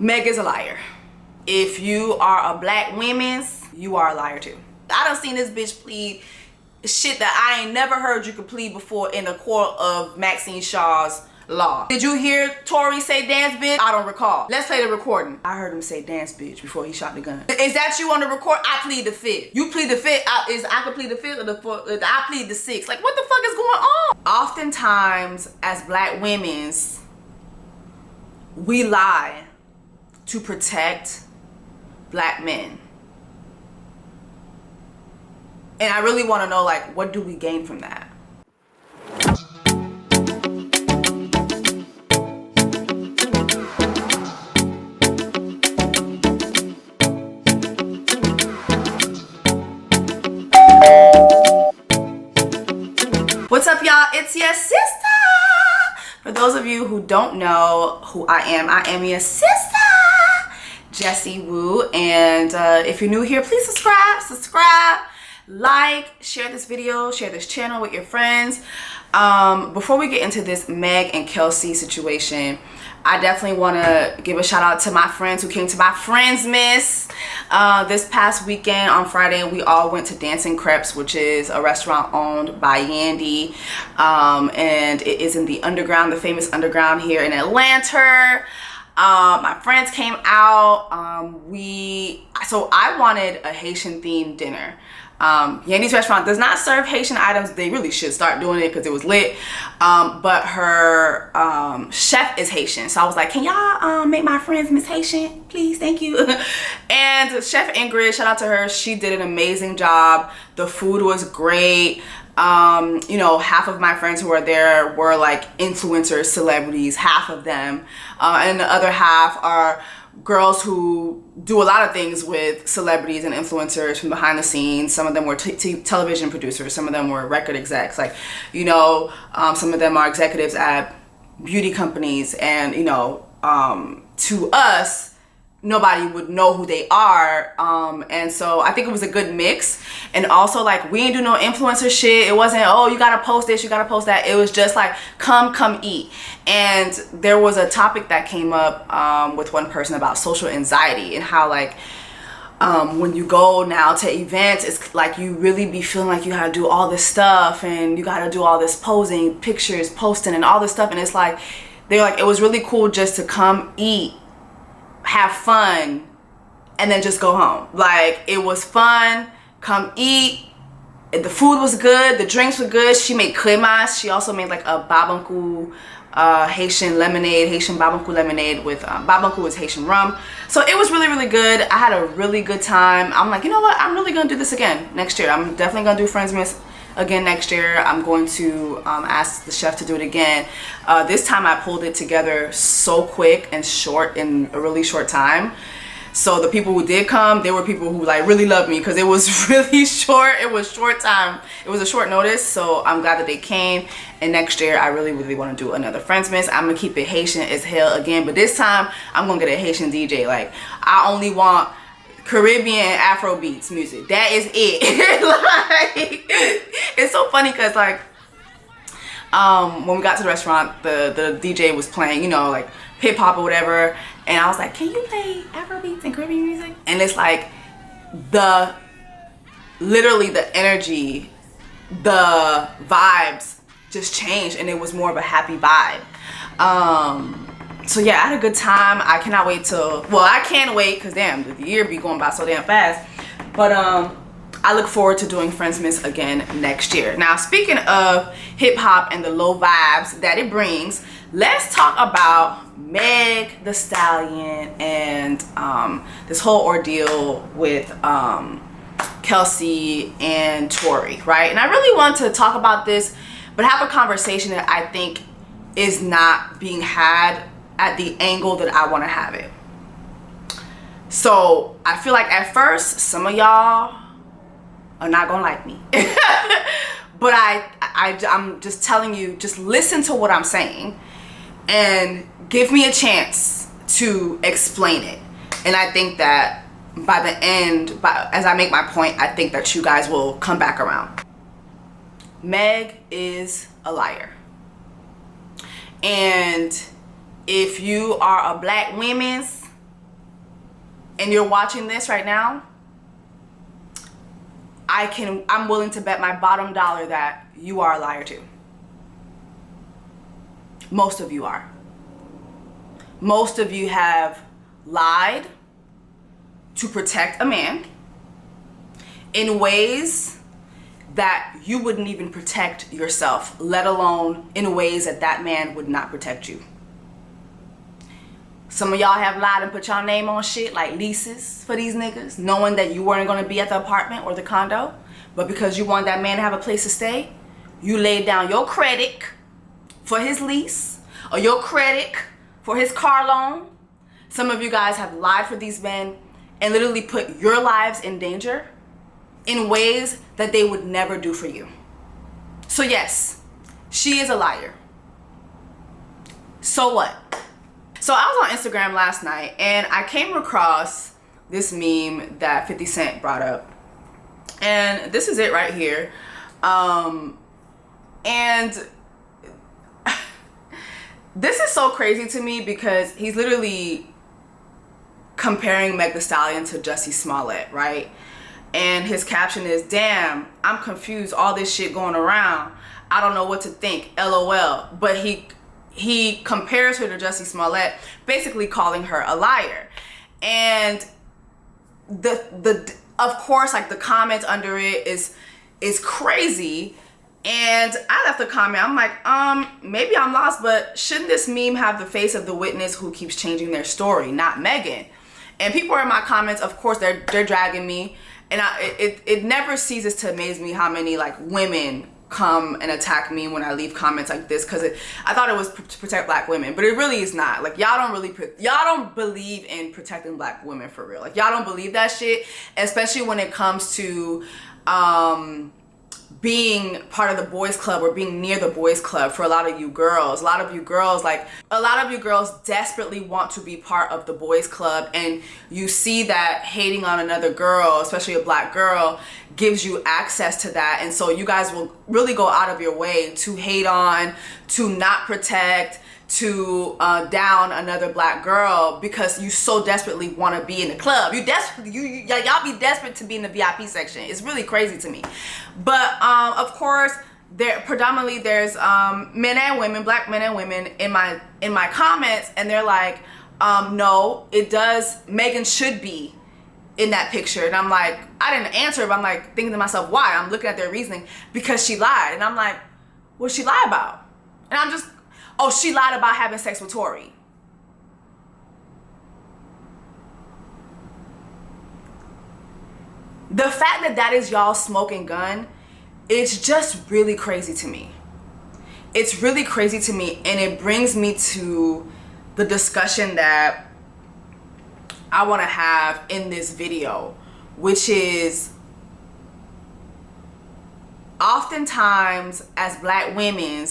Meg is a liar. If you are a black women's, you are a liar too. I done seen this bitch plead shit that I ain't never heard you could plead before in the court of Maxine Shaw's law. Did you hear Tory say dance bitch? I don't recall. Let's play the recording. I heard him say dance bitch before he shot the gun. Is that you on the record? I plead the fifth. You plead the fifth. I could plead the fifth or the fourth. I plead the sixth. Like, what the fuck is going on? Oftentimes, as black women's, we lie to protect black men. And I really want to know, like, what do we gain from that? What's up, y'all? It's your sister. For those of you who don't know who I am your sister, Jessie Woo. And if you're new here, please subscribe, like, share this video, share this channel with your friends. Before we get into this Meg and Kelsey situation, I definitely want to give a shout out to my friends who came to my Friendsmas this past weekend. On Friday, we all went to Dancing Crepes, which is a restaurant owned by Yandy, and it is in the underground, the famous underground here in Atlanta. My friends came out. So I wanted a Haitian themed dinner. Yandy's restaurant does not serve Haitian items. They really should start doing it because it was lit. But her chef is Haitian. So I was like, can y'all make my friends Miss Haitian? Please, thank you. And Chef Ingrid, shout out to her. She did an amazing job. The food was great. You know, half of my friends who were there were like influencers, celebrities, half of them. And the other half are girls who do a lot of things with celebrities and influencers from behind the scenes. Some of them were television producers. Some of them were record execs. Like, you know, some of them are executives at beauty companies. And, you know, to us, nobody would know who they are. And so I think it was a good mix. And also, like, we ain't do no influencer shit. It wasn't, oh, you gotta post this, you gotta post that. It was just like, come eat. And there was a topic that came up with one person about social anxiety and how, like, when you go now to events, it's like you really be feeling like you gotta do all this stuff and you gotta do all this posing, pictures, posting, and all this stuff. And it's like, they're like, it was really cool just to come eat, have fun, and then just go home. Like, it was fun, come eat. The food was good, the drinks were good. She made cremas. She also made like a babanku Haitian lemonade, Haitian babanku lemonade with babanku is Haitian rum. So it was really, really good. I had a really good time. I'm like, you know what? I'm really gonna do this again next year. I'm definitely gonna do Friendsmas again next year. I'm going to ask the chef to do it again. This time I pulled it together so quick and short in a really short time. So the people who did come, they were people who like really loved me because it was really short. It was short time. It was a short notice. So I'm glad that they came. And next year I really, really want to do another Friendsmas. I'm gonna keep it Haitian as hell again, but this time I'm gonna get a Haitian DJ. Like, I only want Caribbean Afro beats music. That is it. Like, it's so funny because like when we got to the restaurant, the DJ was playing, you know, like hip hop or whatever, and I was like, can you play Afro beats and Caribbean music? And it's like literally the energy, the vibes just changed, and it was more of a happy vibe. So yeah, I had a good time. I cannot wait till, well, I can't wait because damn, the year be going by so damn fast. But I look forward to doing Friendsmas again next year. Now, speaking of hip hop and the low vibes that it brings, let's talk about Meg the Stallion and this whole ordeal with Kelsey and Tory, right? And I really want to talk about this, but have a conversation that I think is not being had at the angle that I want to have it. So I feel like at first some of y'all are not gonna like me, but I'm just telling you, just listen to what I'm saying and give me a chance to explain it. And I think that by the end, as I make my point, I think that you guys will come back around. Meg is a liar. And if you are a black women's, and you're watching this right now, I'm willing to bet my bottom dollar that you are a liar too. Most of you are. Most of you have lied to protect a man in ways that you wouldn't even protect yourself, let alone in ways that that man would not protect you. Some of y'all have lied and put y'all name on shit like leases for these niggas, knowing that you weren't going to be at the apartment or the condo, but because you want that man to have a place to stay, you laid down your credit for his lease or your credit for his car loan. Some of you guys have lied for these men and literally put your lives in danger in ways that they would never do for you. So yes, she is a liar. So what? So I was on Instagram last night and I came across this meme that 50 Cent brought up. And this is it right here. And this is so crazy to me because he's literally comparing Meg Thee Stallion to Jussie Smollett, right? And his caption is, "Damn, I'm confused, all this shit going around. I don't know what to think, LOL." But he compares her to Jussie Smollett, basically calling her a liar. And the of course, like the comment under it is crazy. And I left a comment. I'm like, maybe I'm lost, but shouldn't this meme have the face of the witness who keeps changing their story, not Megan? And people are in my comments, of course, they're dragging me. And it never ceases to amaze me how many like women come and attack me when I leave comments like this, because I thought it was to protect black women, but it really is not. Like y'all don't believe in protecting black women for real. Like y'all don't believe that shit, especially when it comes to being part of the boys club or being near the boys club. For a lot of you girls, a lot of you girls desperately want to be part of the boys club, and you see that hating on another girl, especially a black girl, gives you access to that. And so you guys will really go out of your way to hate on, to not protect, to down another black girl because you so desperately want to be in the club. Y'all be desperate to be in the VIP section. It's really crazy to me. But of course, predominantly there's men and women, black men and women in my comments, and they're like, no, it does. Megan should be in that picture. And I'm like, I didn't answer, but I'm like thinking to myself, why? I'm looking at their reasoning, because she lied. And I'm like, what'd she lie about? And I'm just, oh, she lied about having sex with Tory. The fact that that is y'all smoking gun, it's just really crazy to me. It's really crazy to me, and it brings me to the discussion that I want to have in this video, which is oftentimes as black women,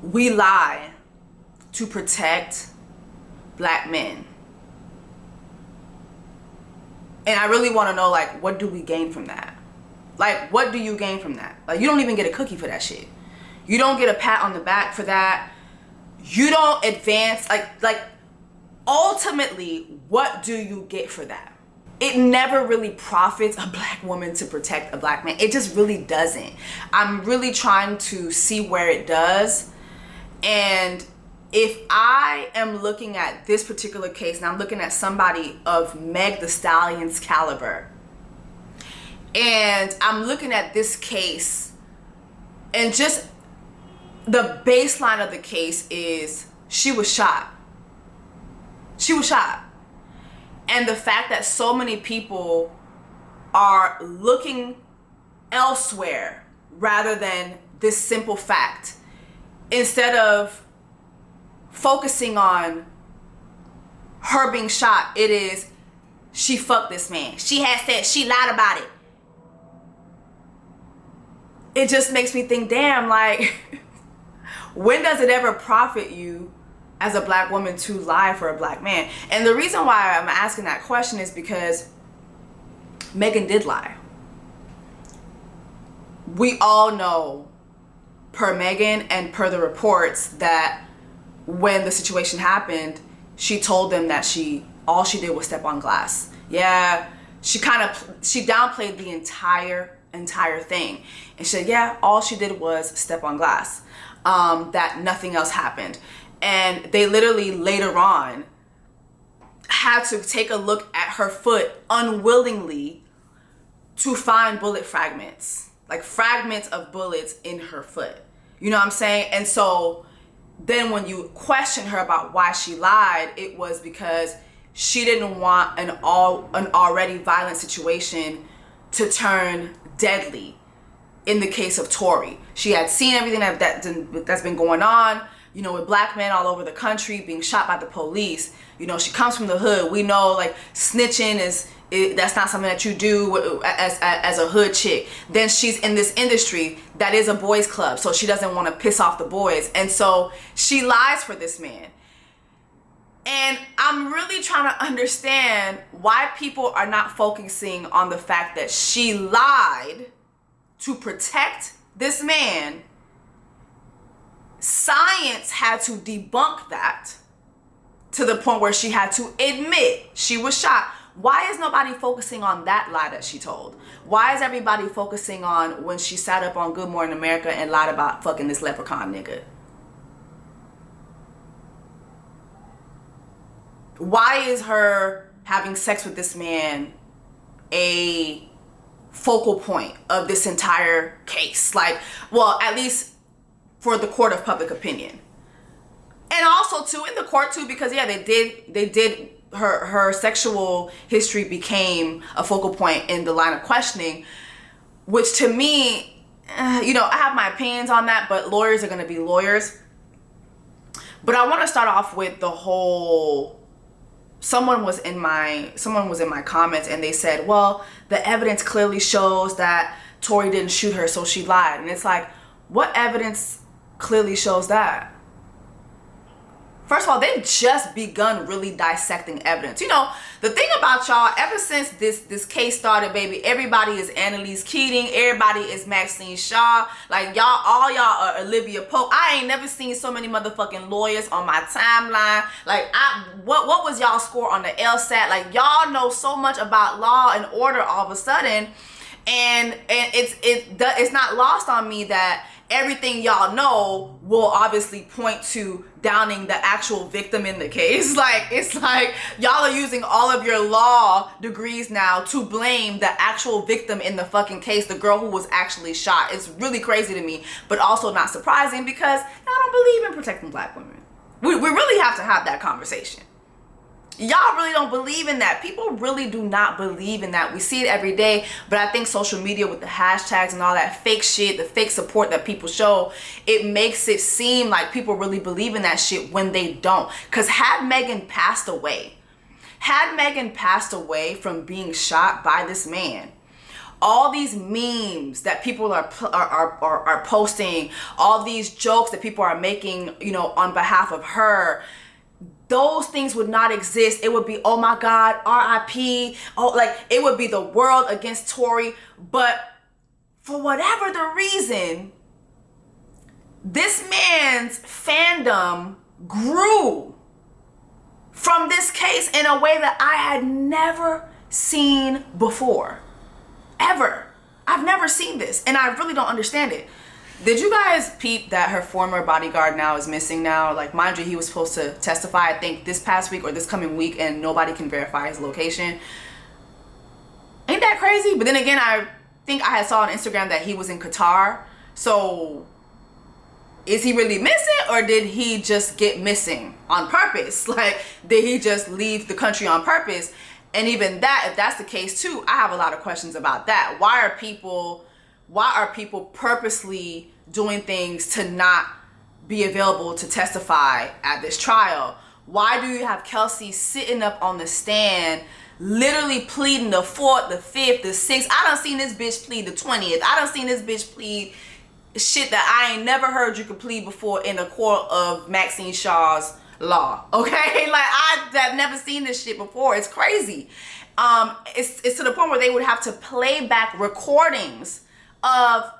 we lie to protect black men. And I really want to know, like, what do we gain from that? Like, what do you gain from that? Like, you don't even get a cookie for that shit. You don't get a pat on the back for that. You don't advance. Like ultimately, what do you get for that? It never really profits a black woman to protect a black man. It just really doesn't. I'm really trying to see where it does. And if I am looking at this particular case, and I'm looking at somebody of Meg Thee Stallion's caliber, and I'm looking at this case, and just the baseline of the case is she was shot. She was shot. And the fact that so many people are looking elsewhere rather than this simple fact, instead of focusing on her being shot, it is she fucked this man. She had said, she lied about it. It just makes me think, damn, like, when does it ever profit you as a black woman to lie for a black man? And the reason why I'm asking that question is because Megan did lie. We all know, per Megan and per the reports, that when the situation happened, she told them that she all she did was step on glass. Yeah, she downplayed the entire thing. And she said, yeah, all she did was step on glass. That nothing else happened. And they literally later on had to take a look at her foot unwillingly to find bullet fragments, like fragments of bullets in her foot. You know what I'm saying? And so then when you question her about why she lied, it was because she didn't want an already violent situation to turn deadly. In the case of Tory, she had seen everything that's been going on, you know, with black men all over the country being shot by the police. You know, she comes from the hood. We know, like, snitching that's not something that you do as a hood chick. Then she's in this industry that is a boys club, so she doesn't want to piss off the boys, and so she lies for this man. And I'm really trying to understand why people are not focusing on the fact that she lied to protect this man. Science had to debunk that to the point where she had to admit she was shot. Why is nobody focusing on that lie that she told? Why is everybody focusing on when she sat up on Good Morning America and lied about fucking this leprechaun nigga? Why is her having sex with this man a focal point of this entire case? Like, well, at least for the court of public opinion. And also too in the court too, because yeah, they did her sexual history became a focal point in the line of questioning, which to me, you know, I have my opinions on that, but lawyers are going to be lawyers. But I want to start off with the whole, someone was in my comments and they said, well, the evidence clearly shows that Tory didn't shoot her, so she lied. And it's like, what evidence clearly shows that? First of all, they've just begun really dissecting evidence. You know, the thing about y'all, ever since this case started, baby, everybody is Annalise Keating, everybody is Maxine Shaw. Like, all y'all are Olivia Pope. I ain't never seen so many motherfucking lawyers on my timeline. Like, what was y'all score on the LSAT? Like, y'all know so much about law and order all of a sudden, and it's not lost on me that everything y'all know will obviously point to downing the actual victim in the case. Like, it's like y'all are using all of your law degrees now to blame the actual victim in the fucking case, the girl who was actually shot. It's really crazy to me, but also not surprising because y'all don't believe in protecting black women. We really have to have that conversation. Y'all really don't believe in that. People really do not believe in that. We see it every day, but I think social media with the hashtags and all that fake shit, the fake support that people show, it makes it seem like people really believe in that shit when they don't. Because had Megan passed away from being shot by this man, all these memes that people are posting, all these jokes that people are making, you know, on behalf of her, those things would not exist. It would be, oh my God, RIP. Oh, like, it would be the world against Tory. But for whatever the reason, this man's fandom grew from this case in a way that I had never seen before. Ever. I've never seen this, and I really don't understand it. Did you guys peep that her former bodyguard now is missing now? Like, mind you, he was supposed to testify, I think, this past week or this coming week, and nobody can verify his location. Ain't that crazy? But then again, I think I had saw on Instagram that he was in Qatar. So, is he really missing, or did he just get missing on purpose? Like, did he just leave the country on purpose? And even that, if that's the case too, I have a lot of questions about that. Why are people purposely doing things to not be available to testify at this trial? Why do you have Kelsey sitting up on the stand literally pleading the 4th, the 5th, the 6th? I done seen this bitch plead the 20th. I done seen this bitch plead shit that I ain't never heard you could plead before in the court of Maxine Shaw's law. Okay? Like, I've never seen this shit before. It's crazy. It's to the point where they would have to play back recordings of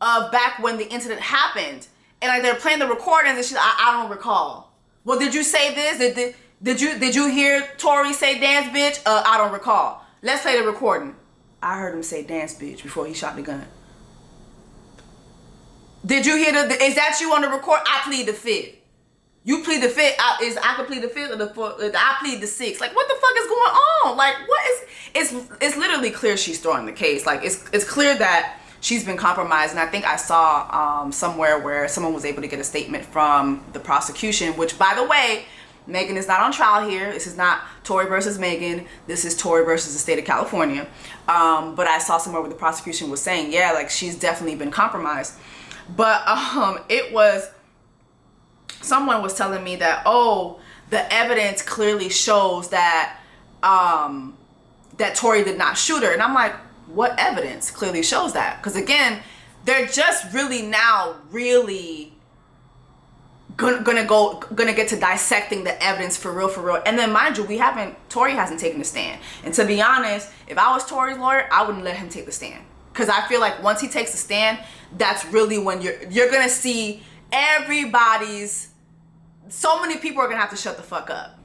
back when the incident happened, and like they're playing the recordings and she's like, I don't recall. Well, did you say this? Did you hear Tory say dance bitch? I don't recall. Let's play the recording. I heard him say dance bitch before he shot the gun. Did you hear is that you on the record? I plead the fifth. You plead the fifth. I could plead the fifth or the fourth. I plead the sixth. Like, what the fuck is going on? Like, what is? It's literally clear she's throwing the case. Like, it's clear that she's been compromised. And I think I saw somewhere where someone was able to get a statement from the prosecution. Which, by the way, Megan is not on trial here. This is not Tory versus Megan. This is Tory versus the state of California. But I saw somewhere where the prosecution was saying, yeah, like, she's definitely been compromised. But it was. Someone was telling me that, oh, the evidence clearly shows that that Tory did not shoot her. And I'm like, what evidence clearly shows that? Because again, they're just really now gonna get to dissecting the evidence for real. And then mind you, Tory hasn't taken the stand. And to be honest, if I was Tory's lawyer, I wouldn't let him take the stand. Because I feel like once he takes the stand, that's really when you're gonna see so many people are gonna have to shut the fuck up.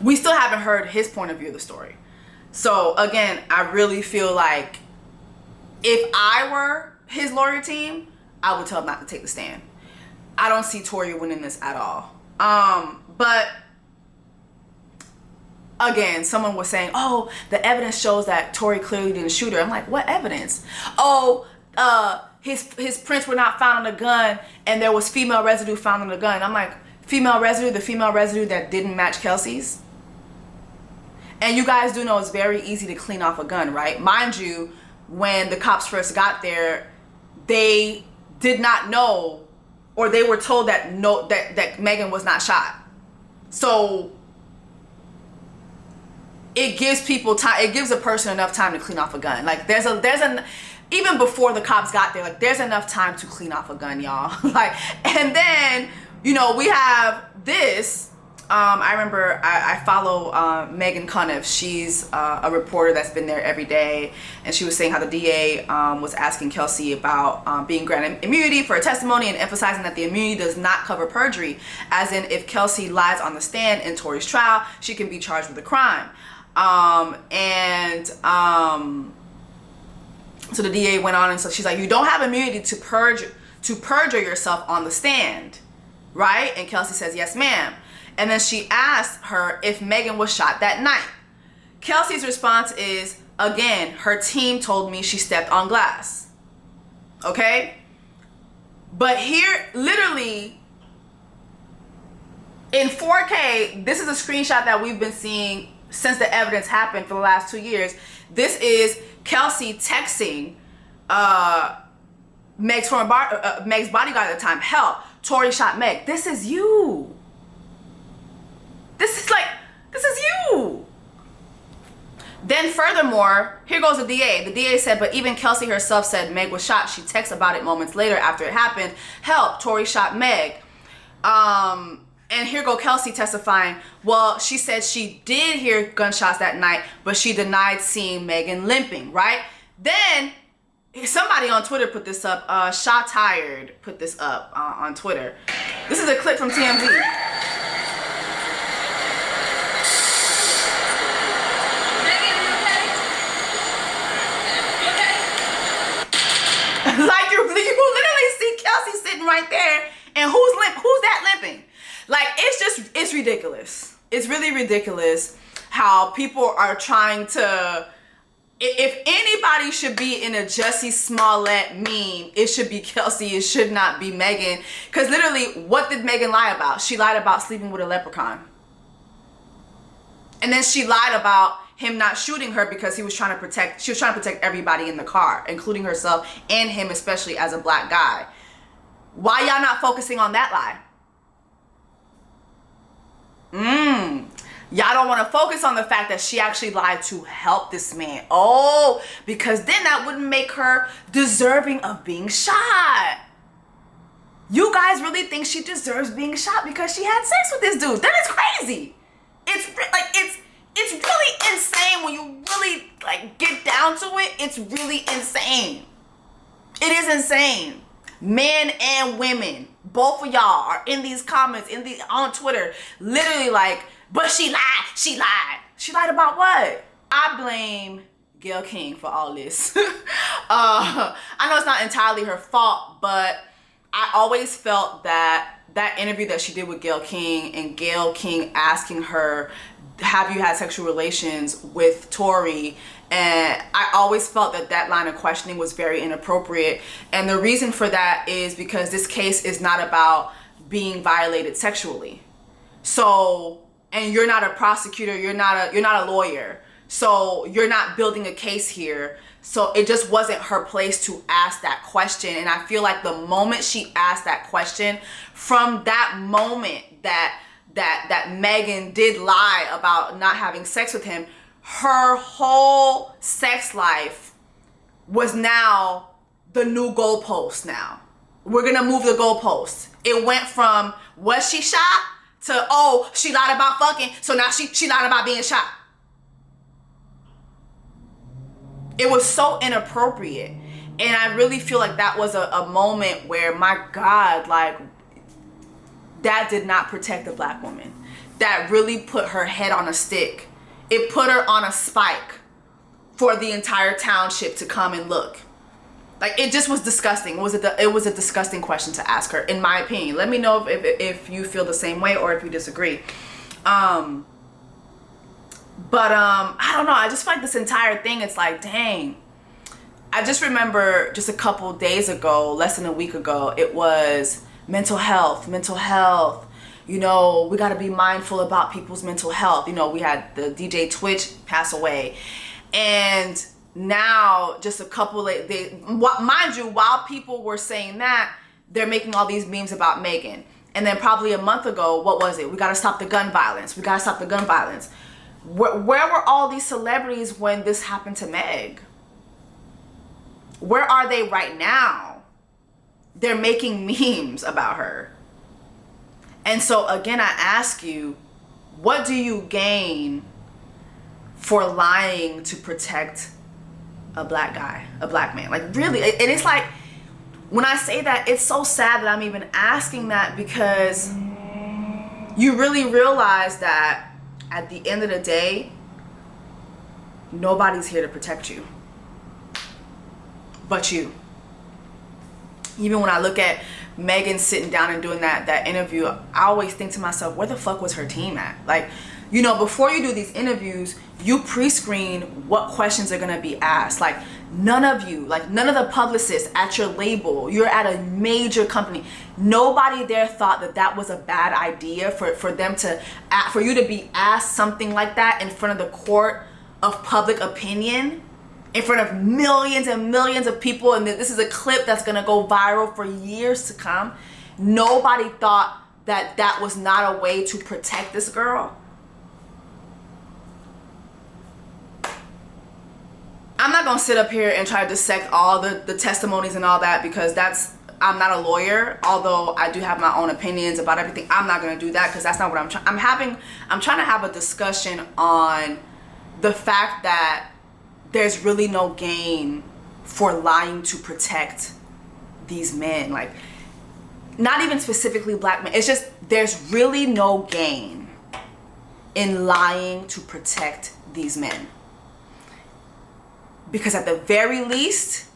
We still haven't heard his point of view of the story. So again, I really feel like if I were his lawyer team, I would tell him not to take the stand. I don't see Tory winning this at all. But again, someone was saying, oh, the evidence shows that Tory clearly didn't shoot her. I'm like, what evidence? Oh, his prints were not found on the gun, and there was female residue found on the gun. I'm like, the female residue that didn't match Kelsey's? And you guys do know it's very easy to clean off a gun, right? Mind you, when the cops first got there, they did not know, or they were told that that Megan was not shot. So it gives people time. It gives a person enough time to clean off a gun. Like even before the cops got there, like, there's enough time to clean off a gun, y'all. Like, and then, you know, we have this. I remember I follow Megan Cuniff. She's a reporter that's been there every day, and she was saying how the DA was asking Kelsey about being granted immunity for her testimony, and emphasizing that the immunity does not cover perjury, as in if Kelsey lies on the stand in Tory's trial, she can be charged with a crime. So the DA went on, and so she's like, you don't have immunity to perjure yourself on the stand, right? And Kelsey says, yes, ma'am. And then she asked her if Megan was shot that night. Kelsey's response is, again, her team told me she stepped on glass. Okay? But here, literally, in 4K, this is a screenshot that we've been seeing since the evidence happened for the last 2 years. This is Kelsey texting Meg's bodyguard at the time, help, Tory shot Meg. This is you. This is you. Then furthermore, here goes the DA. The DA said, but even Kelsey herself said Meg was shot. She texts about it moments later after it happened. Help, Tory shot Meg. And here go Kelsey testifying. Well, she said she did hear gunshots that night, but she denied seeing Megan limping, right? Then somebody on Twitter put this up. Shot Tired put this up on Twitter. This is a clip from TMZ. Like you literally see Kelsey sitting right there, and who's that limping? Like, it's ridiculous. It's really ridiculous how people are trying to. If anybody should be in a Jessie Smollett meme, it should be Kelsey. It should not be Megan. Because literally, what did Megan lie about? She lied about sleeping with a leprechaun. And then she lied about him not shooting her because she was trying to protect everybody in the car, including herself and him, especially as a black guy. Why y'all not focusing on that lie? Y'all don't want to focus on the fact that she actually lied to help this man. Oh, because then that wouldn't make her deserving of being shot. You guys really think she deserves being shot because she had sex with this dude? That is crazy. It's really insane when you really get down to it. It's really insane. It is insane. men and women, both of y'all are in these comments, on Twitter, literally like, but she lied. She lied about what? I blame Gayle King for all this. I know it's not entirely her fault, but I always felt that interview that she did with Gayle King, and Gayle King asking her, have you had sexual relations with Tory? And I always felt that line of questioning was very inappropriate. And the reason for that is because this case is not about being violated sexually. So, and you're not a prosecutor, you're not a lawyer. So you're not building a case here. So it just wasn't her place to ask that question. And I feel like the moment she asked that question, from that moment that Megan did lie about not having sex with him, her whole sex life was now the new goalpost now. We're gonna move the goalpost. It went from, was she shot? To, oh, she lied about fucking, so now she lied about being shot. It was so inappropriate. And I really feel like that was a moment where, my God, like, that did not protect the black woman. That really put her head on a stick. It put her on a spike for the entire township to come and look. Like, it just was disgusting. It was a disgusting question to ask her, in my opinion. Let me know if you feel the same way or if you disagree. I don't know. I just feel like this entire thing, it's like, dang. I just remember just a couple days ago, less than a week ago, it was mental health. You know, we got to be mindful about people's mental health. You know, we had the DJ Twitch pass away. And now, just a couple of days, mind you, while people were saying that, they're making all these memes about Megan. And then probably a month ago, what was it? We got to stop the gun violence. Where were all these celebrities when this happened to Meg? Where are they right now? They're making memes about her. And so again, I ask you, what do you gain for lying to protect a black guy, a black man? Like, really, and it's like, when I say that, it's so sad that I'm even asking that, because you really realize that at the end of the day, nobody's here to protect you but you. Even when I look at Megan sitting down and doing that interview, I always think to myself, where the fuck was her team at? Like, you know, before you do these interviews, you pre-screen what questions are gonna be asked. Like, none of the publicists at your label, you're at a major company, nobody there thought that was a bad idea for you to be asked something like that in front of the court of public opinion, in front of millions and millions of people, and this is a clip that's gonna go viral for years to come. Nobody thought that was not a way to protect this girl. I'm not gonna sit up here and try to dissect all the testimonies and all that, because I'm not a lawyer, although I do have my own opinions about everything. I'm not gonna do that, because that's not what I'm trying. I'm trying to have a discussion on the fact that there's really no gain for lying to protect these men. Like, not even specifically black men. It's just, there's really no gain in lying to protect these men. Because at the very least,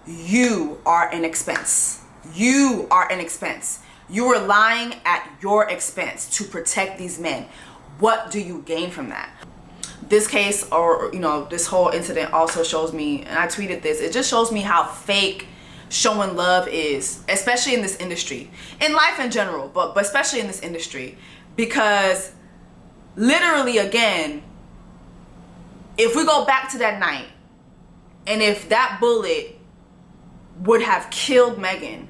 you are an expense. You are an expense. You are lying at your expense to protect these men. What do you gain from that? This case, or, you know, this whole incident also shows me, and I tweeted this, it just shows me how fake showing love is, especially in this industry. In life in general, but especially in this industry. Because literally, again, if we go back to that night, and if that bullet would have killed Megan,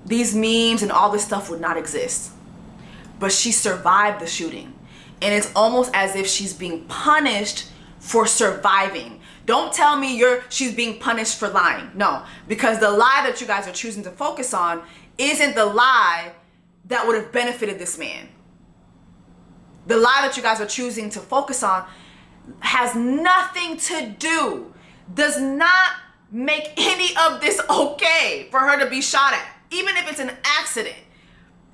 these memes and all this stuff would not exist. But she survived the shooting. And it's almost as if she's being punished for surviving. Don't tell me she's being punished for lying. No, because the lie that you guys are choosing to focus on isn't the lie that would have benefited this man. The lie that you guys are choosing to focus on has nothing to do, does not make any of this okay for her to be shot at. Even if it's an accident,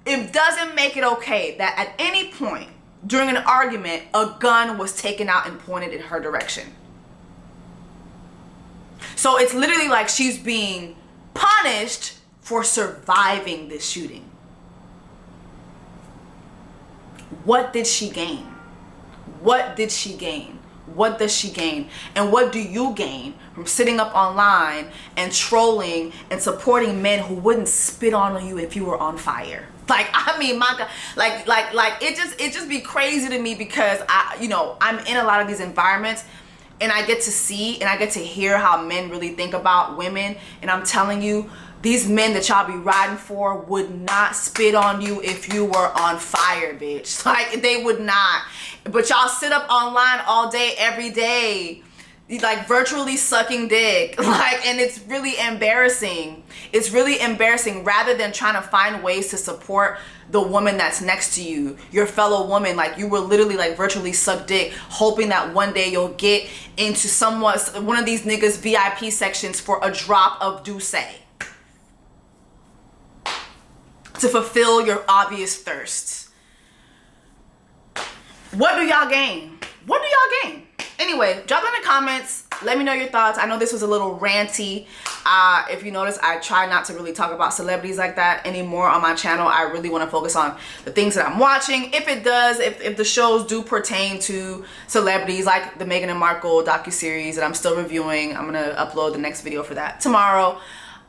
it doesn't make it okay that at any point during an argument, a gun was taken out and pointed in her direction. So it's literally like she's being punished for surviving this shooting. What did she gain? What did she gain? What does she gain? And what do you gain from sitting up online and trolling and supporting men who wouldn't spit on you if you were on fire? Like, I mean, my God, like it just be crazy to me, because I'm in a lot of these environments and I get to see and I get to hear how men really think about women. And I'm telling you, these men that y'all be riding for would not spit on you if you were on fire, bitch. Like, they would not. But y'all sit up online all day, every day, like virtually sucking dick. Like, and it's really embarrassing. It's really embarrassing, rather than trying to find ways to support the woman that's next to you, your fellow woman. Like, you were literally like virtually suck dick, hoping that one day you'll get into one of these niggas' VIP sections for a drop of douce to fulfill your obvious thirst. What do y'all gain? What do y'all gain? Anyway, drop in the comments. Let me know your thoughts. I know this was a little ranty. If you notice, I try not to really talk about celebrities like that anymore on my channel. I really want to focus on the things that I'm watching. If it does, if the shows do pertain to celebrities, like the Meghan and Markle docuseries that I'm still reviewing, I'm going to upload the next video for that tomorrow.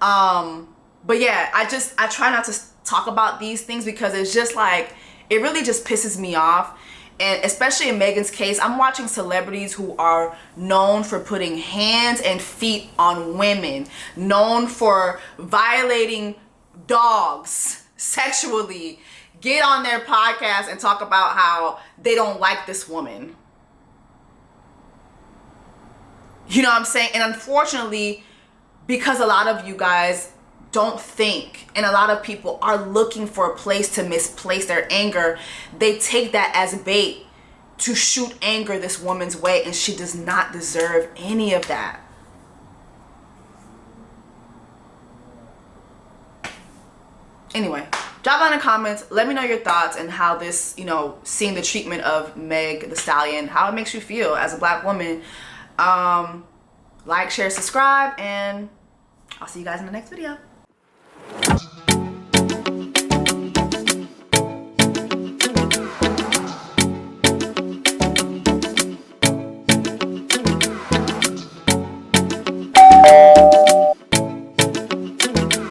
But yeah, I try not to talk about these things, because it's just like, it really just pisses me off. And especially in Meghan's case, I'm watching celebrities who are known for putting hands and feet on women, known for violating dogs sexually, get on their podcast and talk about how they don't like this woman. You know what I'm saying? And unfortunately, because a lot of you guys don't think, and a lot of people are looking for a place to misplace their anger, they take that as bait to shoot anger this woman's way, and she does not deserve any of that. Anyway, drop down in the comments, let me know your thoughts and how this, seeing the treatment of Meg the Stallion, how it makes you feel as a black woman. Like, share, subscribe, and I'll see you guys in the next video.